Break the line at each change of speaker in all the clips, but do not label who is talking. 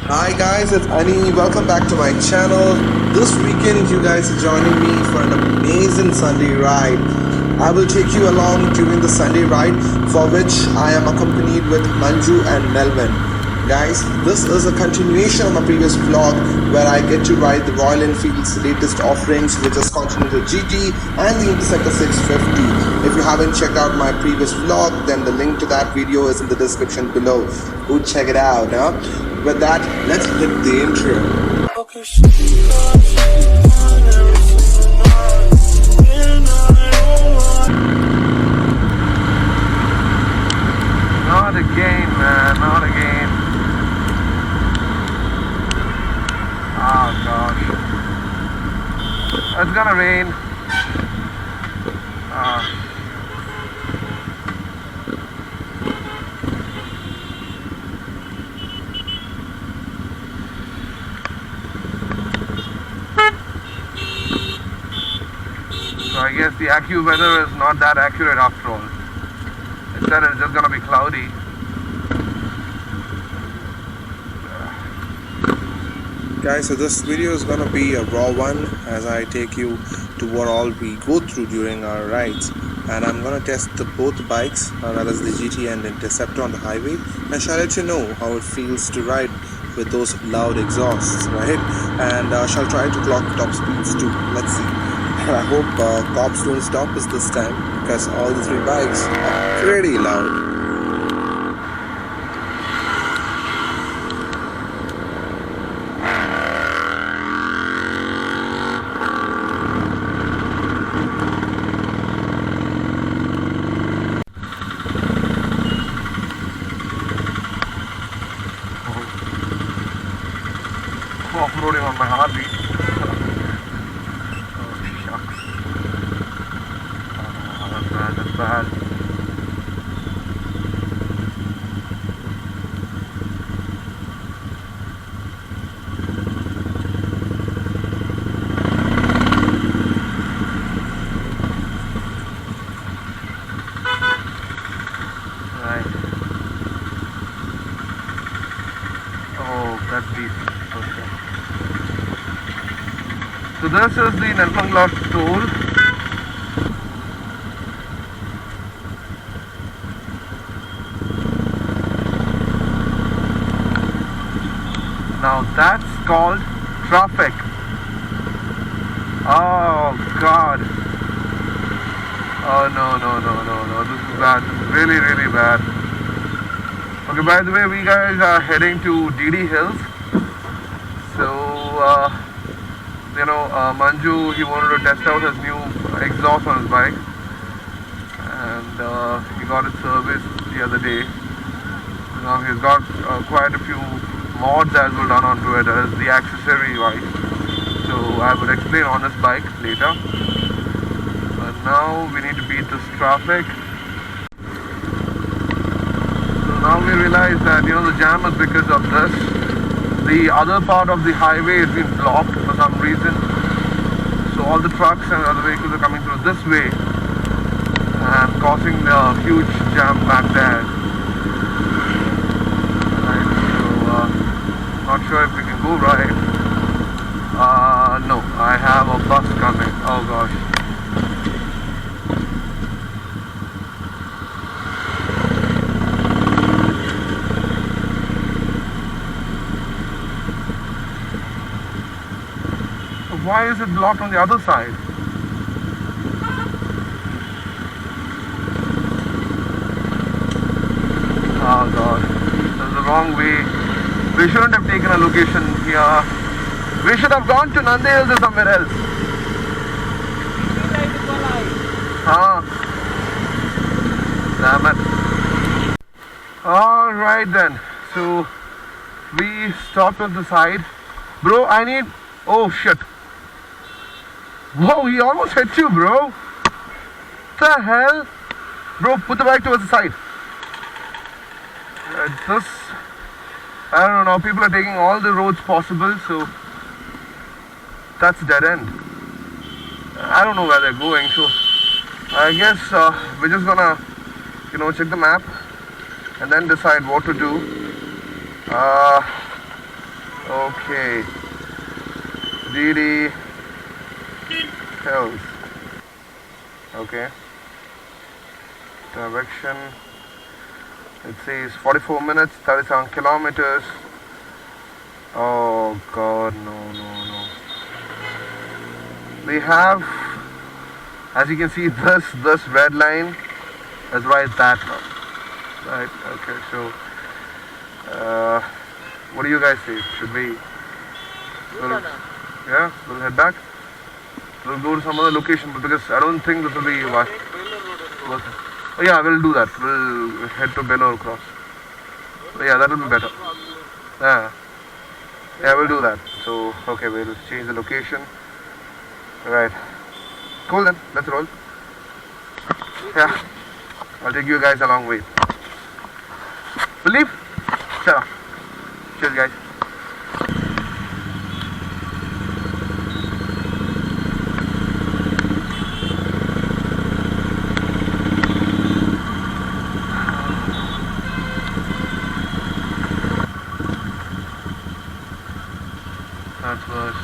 Hi guys, it's Ani. Welcome back to my channel. This weekend you guys are joining me for an amazing Sunday ride. I will take you along during the Sunday ride, for which I am accompanied with Manju and Melwin. Guys, this is a continuation of my previous vlog where I get to ride the Royal Enfield's latest offerings, which is Continental GT and the Interceptor 650. If you haven't checked out my previous vlog, then the link to that video is in the description below. Go check it out, huh? With that, let's hit the intro.
Not again, man, not again. Oh gosh. It's gonna rain. So I guess the AccuWeather is not that accurate after all. Instead it's just gonna be cloudy.
Guys, so this video is gonna be a raw one as I take you to what all we go through during our rides, and I'm gonna test both bikes, that is the GT and Interceptor, on the highway, and shall let you know how it feels to ride with those loud exhausts, right? And shall try to clock top speeds too. Let's see. And I hope cops don't stop us this time, because all the three bikes are pretty loud.
Off-roading on my Harley. Oh shucks. Oh, that's bad. Right. Oh, that's decent. Okay. So this is the Nelmangla toll. Now that's called traffic. Oh God. Oh no, this is bad. This is really, really bad. Okay, by the way, we guys are heading to DD Hills. So Manju, he wanted to test out his new exhaust on his bike, and he got it serviced the other day. Now he's got quite a few mods as well done onto it as the accessory wise. So I will explain on this bike later. But now we need to beat this traffic. So now we realize that the jam is because of this. The other part of the highway has been blocked for some reason. So all the trucks and other vehicles are coming through this way and causing a huge jam back there. Right, so not sure if we can go right. No, I have a bus coming. Oh gosh. Why is it blocked on the other side? Oh God, this is the wrong way. We shouldn't have taken a location here. We should have gone to Nandi Hills or somewhere else. Damn it. Alright then. So we stopped on the side. Bro, I need... Oh shit. Whoa, he almost hit you, bro. What the hell? Bro, put the bike towards the side. I don't know, people are taking all the roads possible, so that's dead end. I don't know where they're going, so I guess we're just gonna, check the map and then decide what to do. Okay. DD Hills. Okay. Direction. It says 44 minutes, 37 kilometers. Oh God, no. We have, as you can see, this red line is right that now. Right. Okay. So, what do you guys say? Should we? Yeah, we'll head back. We'll go to some other location, but because I don't think this will be what. Oh yeah, we'll do that. We'll head to Belor Cross. Yeah, that will be better. Yeah, we'll do that. So, okay, we'll change the location. Right. Cool then. Let's roll. Yeah, I'll take you guys along with. We'll leave. Shut up. Cheers, guys. That was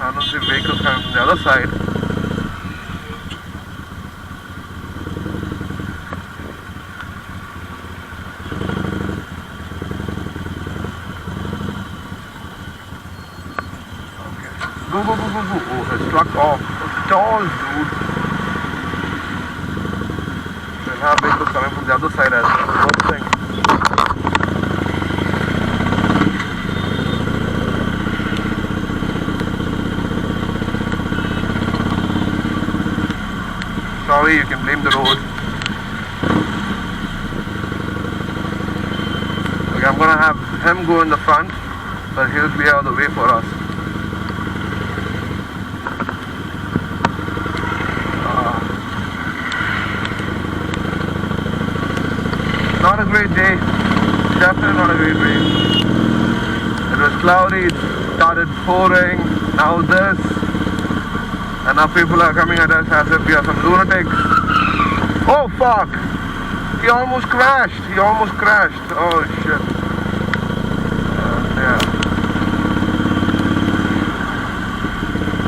I don't see vehicles coming from the other side. Go. Oh, it's struck off. Stalls, dude. We'll have vehicles coming from the other side as well. First thing. Sorry, you can blame the road. Okay, I'm gonna have him go in the front, but he'll clear out the way for us. Not a great day. Definitely not a great day. It was cloudy, it started pouring, now this. And now people are coming at us as if we are some lunatics. Oh fuck! He almost crashed. Oh shit. Yeah.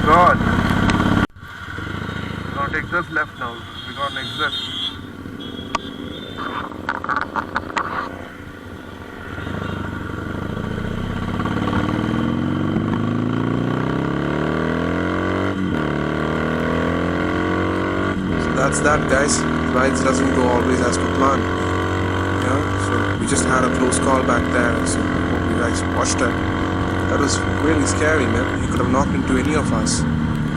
God. We're gonna take this left now. We're gonna exit.
That's that, guys. Rides doesn't go always as per plan. Yeah, so we just had a close call back there. So hope you guys watched it. That was really scary, man. He could have knocked into any of us. You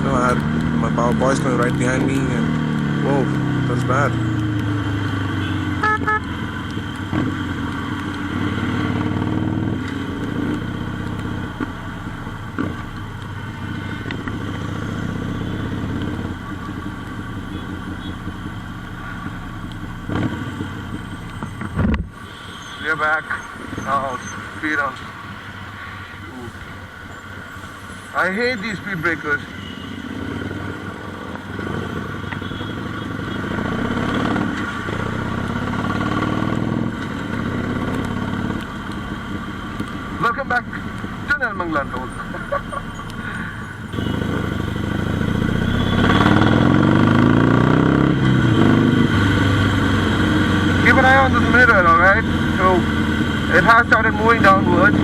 know, I had my power boys coming right behind me, and whoa, that was bad.
We're back. Now, speed on. I hate these speed breakers. Welcome back to Nelmanglan Road. Keep an eye on this mirror, alright? So, it has started moving downwards.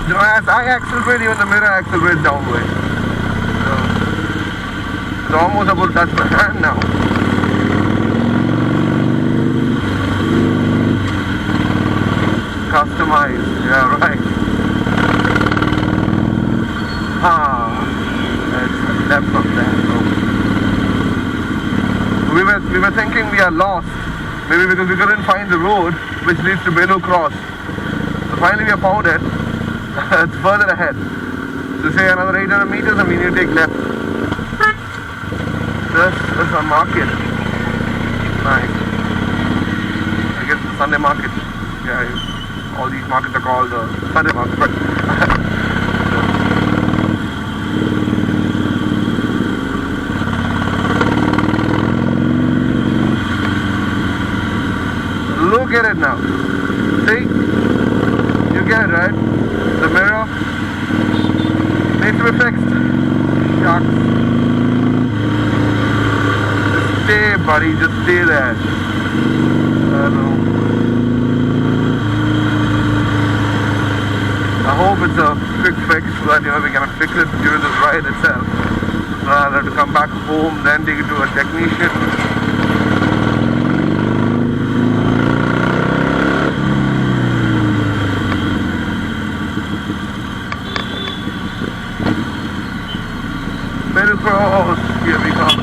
You know, as I accelerate, even the mirror accelerates downwards. So, it's almost about to touch my hand now. Customized, yeah, right. It's left from there. So we were thinking we are lost. Maybe because we couldn't find the road which leads to Belur Cross. So finally we have found it. It's further ahead. So say another 800 meters and we need to take left. This is a market. Nice. I guess the Sunday market. Yeah, all these markets are called Sunday market. But look at it now. See? You get it, right? The mirror needs to be fixed. Shucks. Just stay, buddy. Just stay there. I don't know. I hope it's a quick fix so that we can fix it during this ride itself. I'll have to come back home, then take it to a technician. Cross. Here we come.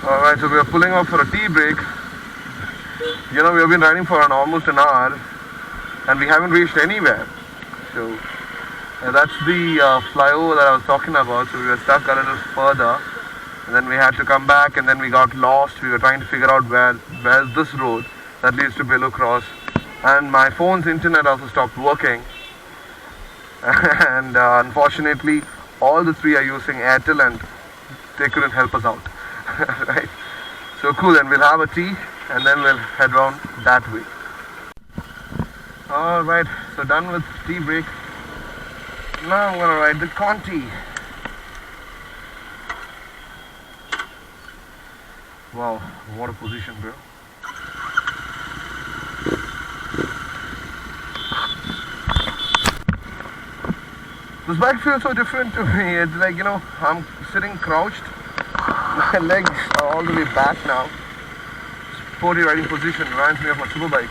Alright, so we are pulling off for a tea break. We have been riding for almost an hour and we haven't reached anywhere. So that's the flyover that I was talking about. So we were stuck a little further and then we had to come back and then we got lost. We were trying to figure out where's this road that leads to Bellu Cross, and my phone's internet also stopped working. And unfortunately all the three are using Airtel and they couldn't help us out. Right? So cool, then we'll have a tea and then we'll head round that way. Alright, so done with tea break. Now I'm gonna ride the Conti. Wow, what a position, bro. This bike feels so different to me. It's like, I'm sitting crouched. My legs are all the way back now. Sporty riding position reminds me of my super bike.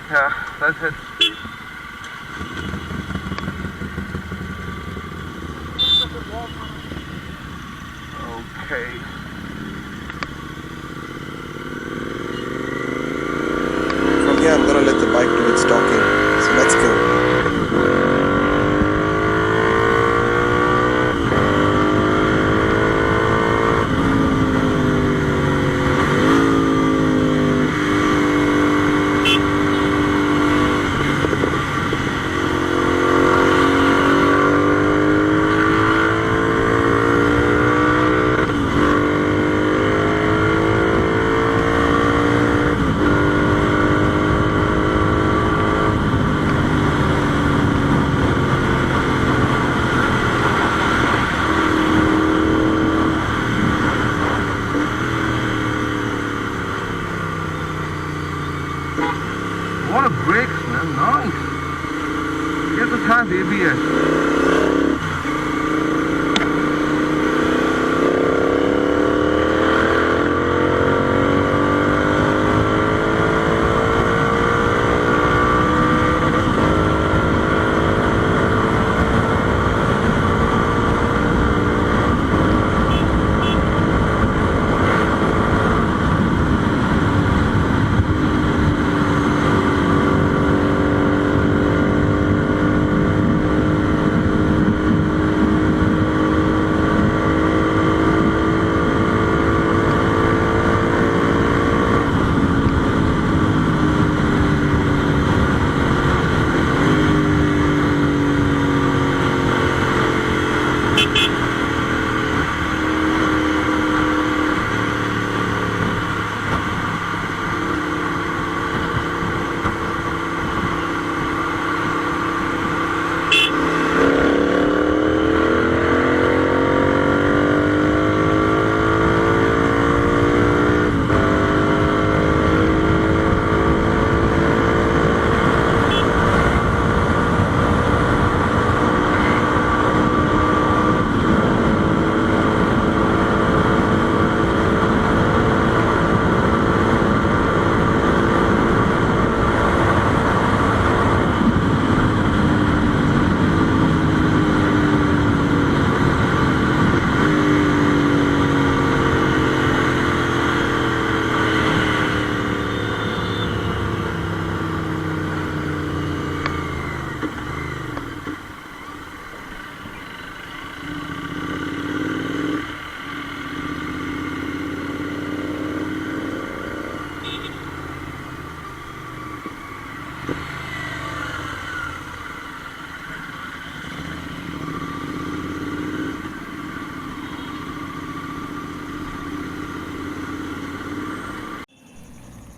Yeah, that's it. Okay.
From here, I'm gonna let the bike do its talking. So let's go.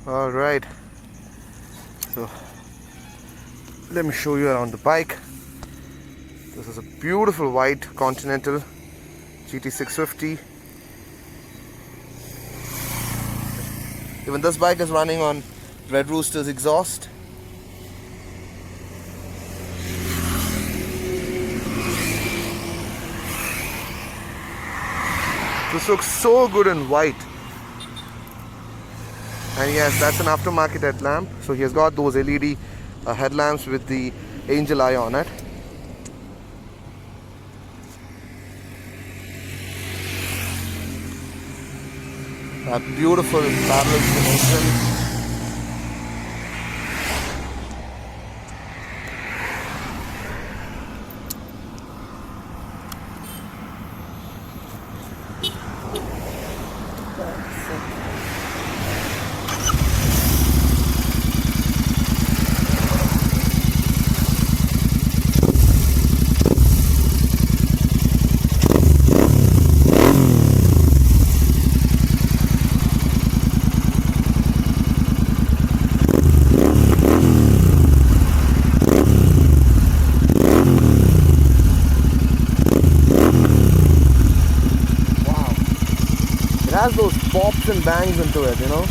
All right, so let me show you around the bike. This is a beautiful white Continental GT 650. Even this bike is running on Red Rooster's exhaust. This looks so good in white. And yes, that's an aftermarket headlamp. So he has got those LED headlamps with the angel eye on it. That beautiful parallel dimension. It has those pops and bangs into it, you know.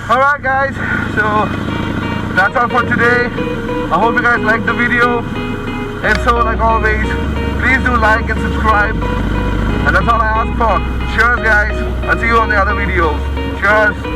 Alright guys, so that's all for today. I hope you guys liked the video. If so, like always, please do like and subscribe. And that's all I ask for. Cheers guys. I'll see you on the other videos. Cheers.